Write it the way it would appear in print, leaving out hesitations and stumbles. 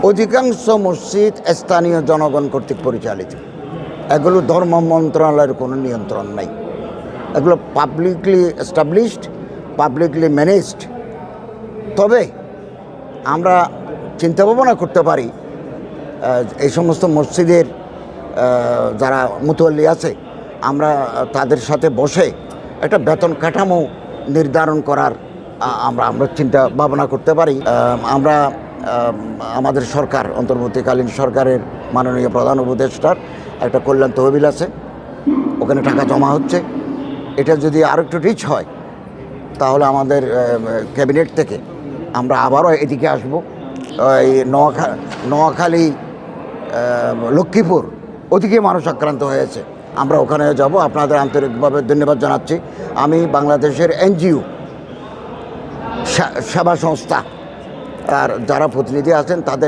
অধিকাংশ মসজিদ স্থানীয় জনগণ কর্তৃক পরিচালিত। এগুলো ধর্ম মন্ত্রণালয়ের কোনো নিয়ন্ত্রণ নাই। এগুলো পাবলিকলি এস্টাবলিশড, পাবলিকলি ম্যানেজড। তবে আমরা চিন্তা ভাবনা করতে পারি এই সমস্ত মসজিদের যারা মুতওয়াল্লি আছে, আমরা তাদের সাথে বসে একটা বেতন কাঠামো নির্ধারণ করার আমরা চিন্তা ভাবনা করতে পারি। আমরা আমাদের সরকার, অন্তর্বর্তীকালীন সরকারের মাননীয় প্রধান উপদেষ্টার একটা কল্যাণ তহবিল আছে, ওখানে টাকা জমা হচ্ছে। এটা যদি আরও একটু রিচ হয় তাহলে আমাদের ক্যাবিনেট থেকে আমরা আবারও এদিকে আসব। এই নোয়াখালী, লক্ষ্মীপুর, ওদিকে মানুষ আক্রান্ত হয়েছে, আমরা ওখানে যাব। আপনাদের আন্তরিকভাবে ধন্যবাদ জানাচ্ছি। আমি বাংলাদেশের এনজিও সেবা সংস্থা আর যারা প্রতিনিধি আছেন তাদের